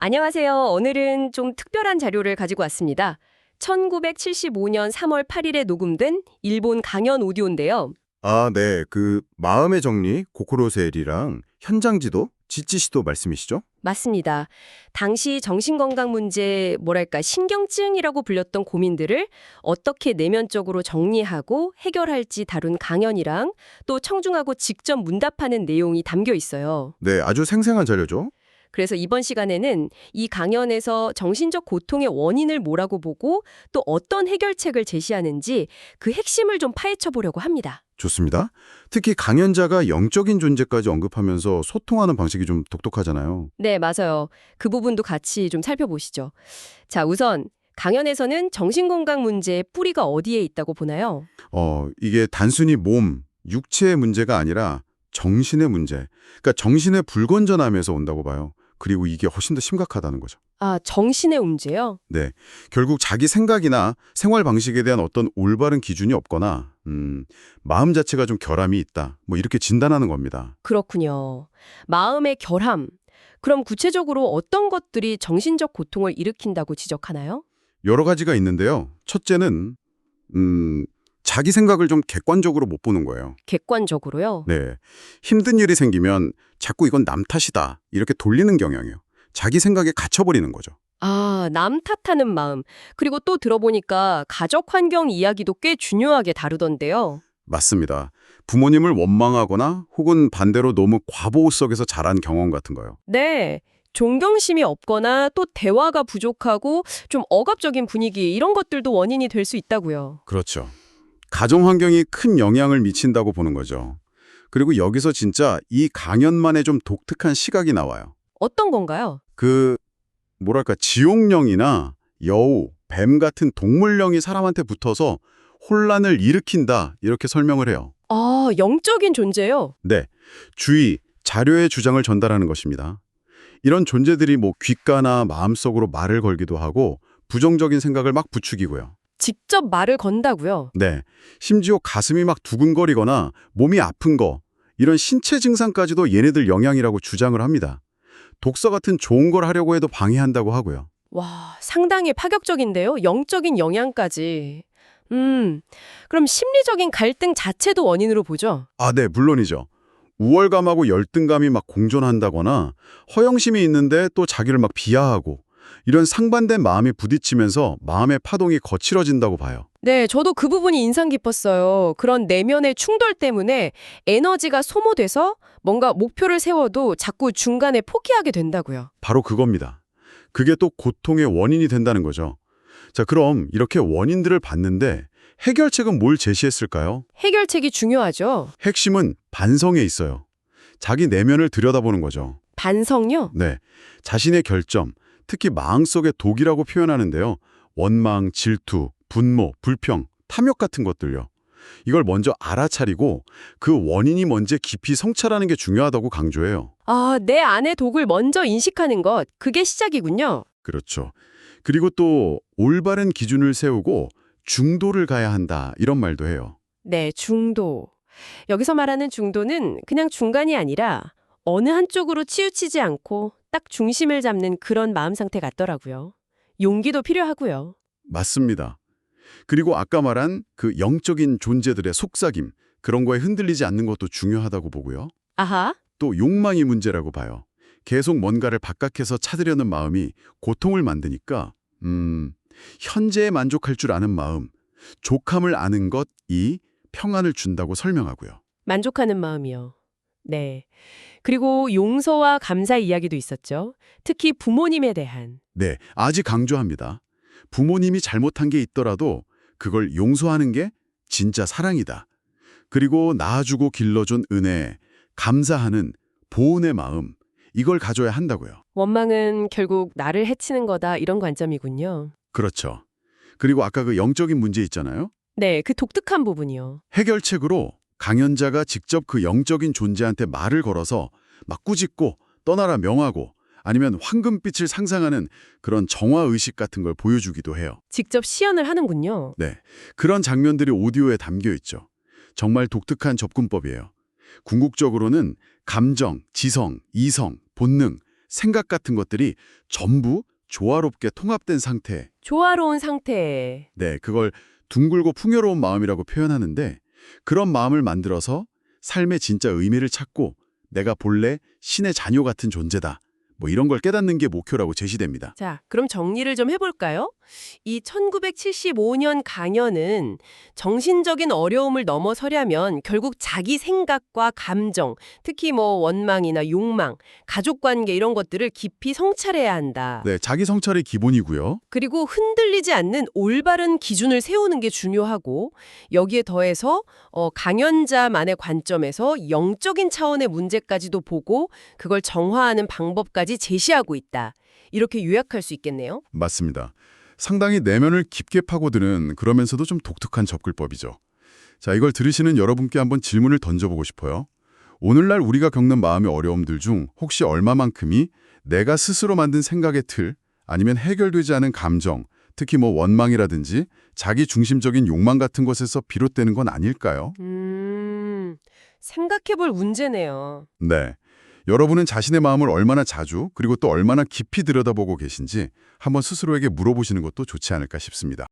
안녕하세요. 오늘은 좀 특별한 자료를 가지고 왔습니다. 1975년 3월 8일에 녹음된 일본 강연 오디오인데요. 아, 네. 마음의 정리, 고코로세일이랑 현장지도, 지치시도 말씀이시죠? 맞습니다. 당시 정신건강 문제, 신경증이라고 불렸던 고민들을 어떻게 내면적으로 정리하고 해결할지 다룬 강연이랑 또 청중하고 직접 문답하는 내용이 담겨 있어요. 네, 아주 생생한 자료죠. 그래서 이번 시간에는 이 강연에서 정신적 고통의 원인을 뭐라고 보고 또 어떤 해결책을 제시하는지 그 핵심을 좀 파헤쳐 보려고 합니다. 좋습니다. 특히 강연자가 영적인 존재까지 언급하면서 소통하는 방식이 좀 독특하잖아요. 네, 맞아요. 그 부분도 같이 좀 살펴보시죠. 자, 우선 강연에서는 정신건강 문제의 뿌리가 어디에 있다고 보나요? 이게 단순히 몸, 육체의 문제가 아니라 정신의 문제. 그러니까 정신의 불건전함에서 온다고 봐요. 그리고 이게 훨씬 더 심각하다는 거죠. 아, 정신의 문제요? 네. 결국 자기 생각이나 생활 방식에 대한 어떤 올바른 기준이 없거나, 마음 자체가 좀 결함이 있다. 뭐 이렇게 진단하는 겁니다. 그렇군요. 마음의 결함. 그럼 구체적으로 어떤 것들이 정신적 고통을 일으킨다고 지적하나요? 여러 가지가 있는데요. 첫째는, 자기 생각을 좀 객관적으로 못 보는 거예요. 객관적으로요? 네. 힘든 일이 생기면 자꾸 이건 남 탓이다. 이렇게 돌리는 경향이에요. 자기 생각에 갇혀버리는 거죠. 아, 남 탓하는 마음. 그리고 또 들어보니까 가족 환경 이야기도 꽤 중요하게 다루던데요. 맞습니다. 부모님을 원망하거나 혹은 반대로 너무 과보호 속에서 자란 경험 같은 거요. 네. 존경심이 없거나 또 대화가 부족하고 좀 억압적인 분위기 이런 것들도 원인이 될 수 있다고요. 그렇죠. 가정 환경이 큰 영향을 미친다고 보는 거죠. 그리고 여기서 진짜 이 강연만의 좀 독특한 시각이 나와요. 어떤 건가요? 지옥령이나 여우, 뱀 같은 동물령이 사람한테 붙어서 혼란을 일으킨다, 이렇게 설명을 해요. 아, 영적인 존재요? 네, 주의, 자료의 주장을 전달하는 것입니다. 이런 존재들이 귓가나 마음속으로 말을 걸기도 하고 부정적인 생각을 막 부추기고요. 직접 말을 건다고요? 네, 심지어 가슴이 막 두근거리거나 몸이 아픈 거, 이런 신체 증상까지도 얘네들 영향이라고 주장을 합니다. 독서 같은 좋은 걸 하려고 해도 방해한다고 하고요. 와, 상당히 파격적인데요. 영적인 영향까지. 그럼 심리적인 갈등 자체도 원인으로 보죠? 아, 네, 물론이죠. 우월감하고 열등감이 막 공존한다거나 허영심이 있는데 또 자기를 막 비하하고 이런 상반된 마음이 부딪히면서 마음의 파동이 거칠어진다고 봐요. 네, 저도 그 부분이 인상 깊었어요. 그런 내면의 충돌 때문에 에너지가 소모돼서 뭔가 목표를 세워도 자꾸 중간에 포기하게 된다고요. 바로 그겁니다. 그게 또 고통의 원인이 된다는 거죠. 자, 그럼 이렇게 원인들을 봤는데 해결책은 뭘 제시했을까요? 해결책이 중요하죠. 핵심은 반성에 있어요. 자기 내면을 들여다보는 거죠. 반성요? 네, 자신의 결점, 특히 마음속의 독이라고 표현하는데요. 원망, 질투, 분노, 불평, 탐욕 같은 것들요. 이걸 먼저 알아차리고 그 원인이 뭔지 깊이 성찰하는 게 중요하다고 강조해요. 아, 내 안의 독을 먼저 인식하는 것, 그게 시작이군요. 그렇죠. 그리고 또 올바른 기준을 세우고 중도를 가야 한다, 이런 말도 해요. 네, 중도. 여기서 말하는 중도는 그냥 중간이 아니라 어느 한쪽으로 치우치지 않고 딱 중심을 잡는 그런 마음 상태 같더라고요. 용기도 필요하고요. 맞습니다. 그리고 아까 말한 그 영적인 존재들의 속삭임, 그런 거에 흔들리지 않는 것도 중요하다고 보고요. 아하. 또 욕망이 문제라고 봐요. 계속 뭔가를 박각해서 찾으려는 마음이 고통을 만드니까 현재에 만족할 줄 아는 마음, 족함을 아는 것이 평안을 준다고 설명하고요. 만족하는 마음이요. 네. 그리고 용서와 감사 이야기도 있었죠. 특히 부모님에 대한. 네, 아직 강조합니다. 부모님이 잘못한 게 있더라도 그걸 용서하는 게 진짜 사랑이다. 그리고 낳아주고 길러준 은혜, 감사하는 보온의 마음, 이걸 가져야 한다고요. 원망은 결국 나를 해치는 거다 이런 관점이군요. 그렇죠. 그리고 아까 그 영적인 문제 있잖아요. 네, 그 독특한 부분이요. 해결책으로 강연자가 직접 그 영적인 존재한테 말을 걸어서 막 꾸짖고 떠나라 명하고 아니면 황금빛을 상상하는 그런 정화의식 같은 걸 보여주기도 해요. 직접 시연을 하는군요. 네, 그런 장면들이 오디오에 담겨 있죠. 정말 독특한 접근법이에요. 궁극적으로는 감정, 지성, 이성, 본능 생각 같은 것들이 전부 조화롭게 통합된 상태. 조화로운 상태. 네, 그걸 둥글고 풍요로운 마음이라고 표현하는데 그런 마음을 만들어서 삶의 진짜 의미를 찾고 내가 본래 신의 자녀 같은 존재다. 뭐 이런 걸 깨닫는 게 목표라고 제시됩니다. 자, 그럼 정리를 좀 해볼까요? 이 1975년 강연은 정신적인 어려움을 넘어서려면 결국 자기 생각과 감정, 특히 뭐 원망이나 욕망, 가족관계 이런 것들을 깊이 성찰해야 한다. 네, 자기 성찰이 기본이고요. 그리고 흔들리지 않는 올바른 기준을 세우는 게 중요하고 여기에 더해서 강연자만의 관점에서 영적인 차원의 문제까지도 보고 그걸 정화하는 방법까지 제시하고 있다. 이렇게 요약할 수 있겠네요. 맞습니다. 상당히 내면을 깊게 파고드는 그러면서도 좀 독특한 접근법이죠. 자, 이걸 들으시는 여러분께 한번 질문을 던져보고 싶어요. 오늘날 우리가 겪는 마음의 어려움들 중 혹시 얼마만큼이 내가 스스로 만든 생각의 틀, 아니면 해결되지 않은 감정, 특히 뭐 원망이라든지 자기 중심적인 욕망 같은 것에서 비롯되는 건 아닐까요? 생각해볼 문제네요. 네. 여러분은 자신의 마음을 얼마나 자주 그리고 또 얼마나 깊이 들여다보고 계신지 한번 스스로에게 물어보시는 것도 좋지 않을까 싶습니다.